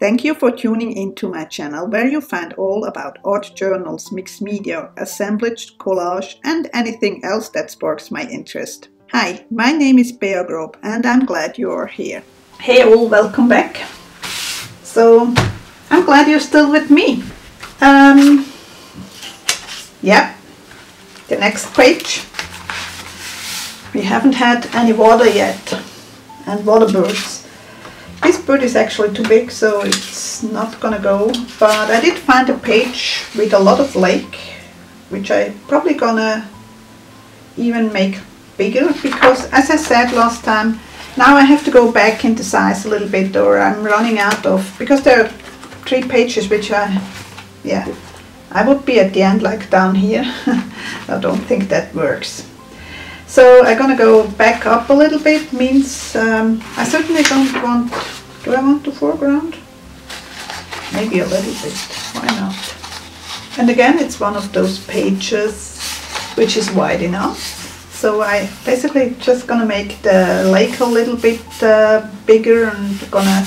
Thank you for tuning into my channel where you find all about art journals, mixed media, assemblage, collage and anything else that sparks my interest. Hi, my name is Bea Grob and I'm glad you are here. Hey all, welcome back. So, I'm glad you're still with me. Yeah, the next page. We haven't had any water yet and water birds. This bird is actually too big, so it's not gonna go, but I did find a page with a lot of lake, which I probably gonna even make bigger, because as I said last time, now I have to go back into size a little bit, or I'm running out of, because there are 3 pages which I would be at the end like down here. I don't think that works. So I'm gonna go back up a little bit, means I certainly don't want, do I want the foreground? Maybe a little bit, why not? And again, it's one of those pages which is wide enough. So I basically just gonna make the lake a little bit bigger and gonna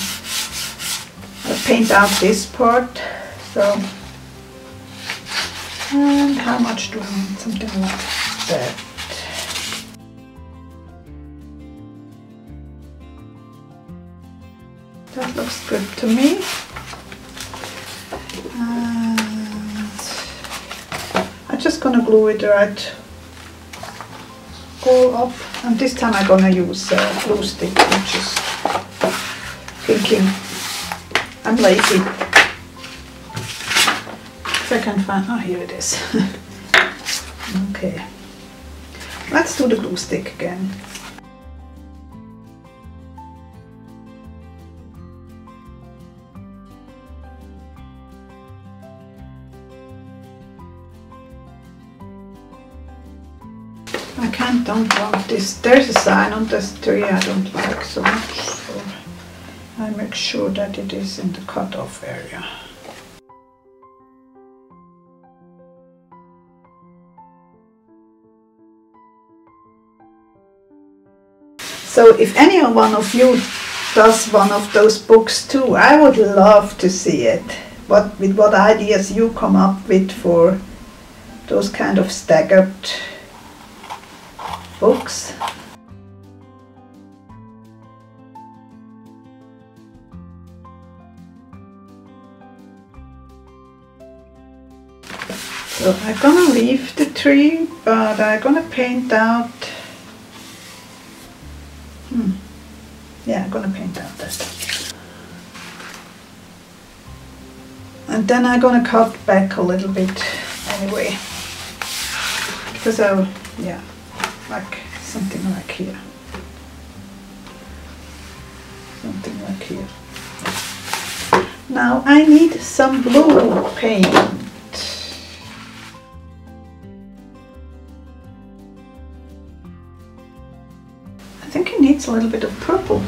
paint out this part. So, and how much do I want? Something like that. That looks good to me. And I'm just gonna glue it right all up, and this time I'm gonna use glue stick, which is thinking I'm lazy. If I can find, oh, here it is. Okay, let's do the glue stick again. Don't want this. There's a sign on this tree I don't like so much, so I make sure that it is in the cutoff area. So if any one of you does one of those books too, I would love to see it. With what ideas you come up with for those kind of staggered books. So I'm gonna leave the tree, but I'm gonna paint out. Yeah, I'm gonna paint out that. And then I'm gonna cut back a little bit anyway, because yeah. Like something like here. Something like here. Now I need some blue paint. I think it needs a little bit of purple.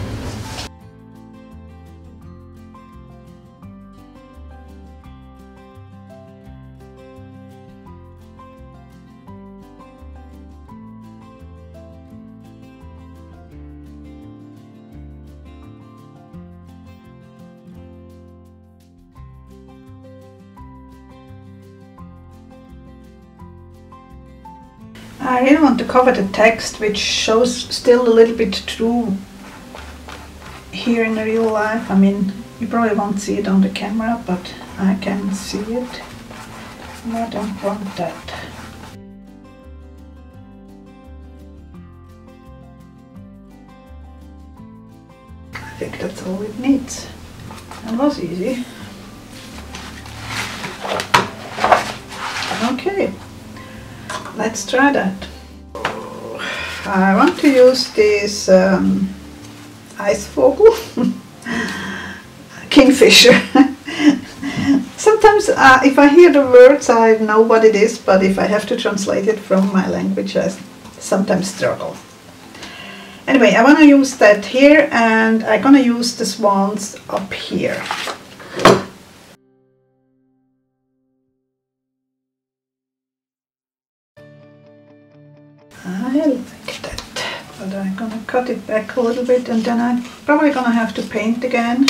I really want to cover the text, which shows still a little bit through here in real life. I mean, you probably won't see it on the camera, but I can see it. And I don't want that. I think that's all it needs. That was easy. Okay. Let's try that. I want to use this Eisvogel, Kingfisher. Sometimes if I hear the words I know what it is, but if I have to translate it from my language I sometimes struggle. Anyway, I want to use that here, and I'm gonna use the swans up here. I like that, but I'm gonna cut it back a little bit, and then I'm probably gonna have to paint again.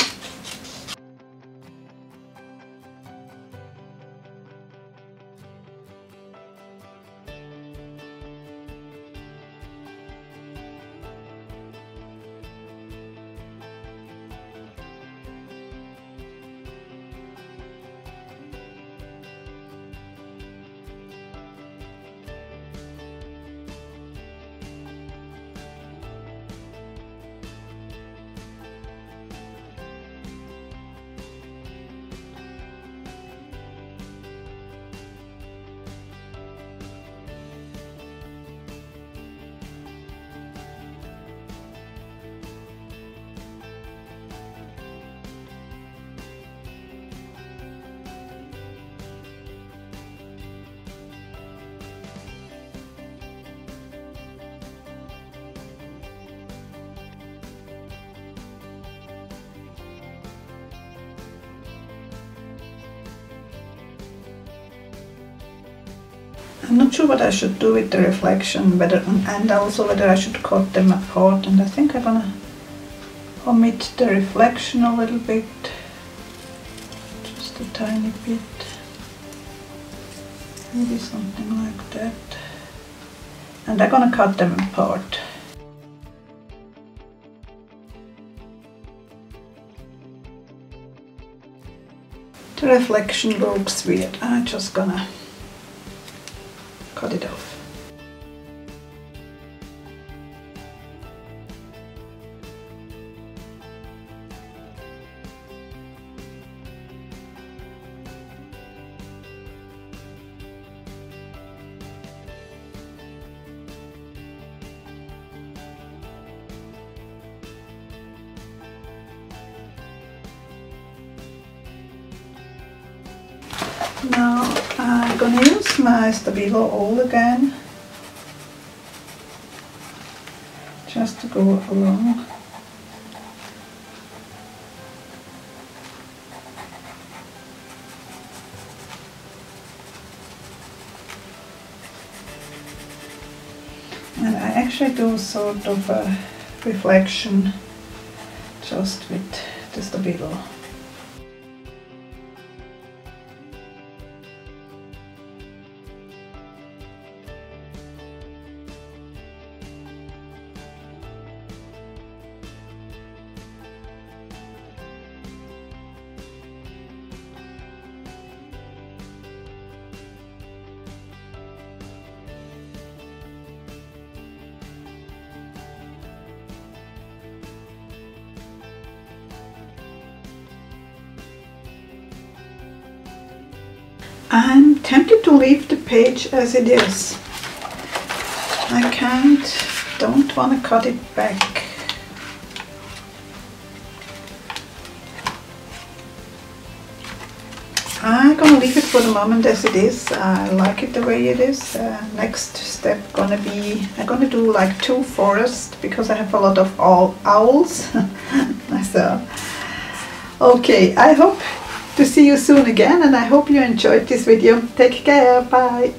I'm not sure what I should do with the reflection, and also whether I should cut them apart, and I think I'm gonna omit the reflection a little bit, just a tiny bit, maybe something like that, and I'm gonna cut them apart. The reflection looks weird. I'm just gonna cut it off. Now I'm gonna use my Stabilo oil again, just to go along. And I actually do sort of a reflection just with the Stabilo. I'm tempted to leave the page as it is. Don't want to cut it back. I'm gonna leave it for the moment as it is. I like it the way it is. Next step gonna be, I'm gonna do like 2 forests because I have a lot of owls. So, okay, I hope to see you soon again, and I hope you enjoyed this video. Take care, bye!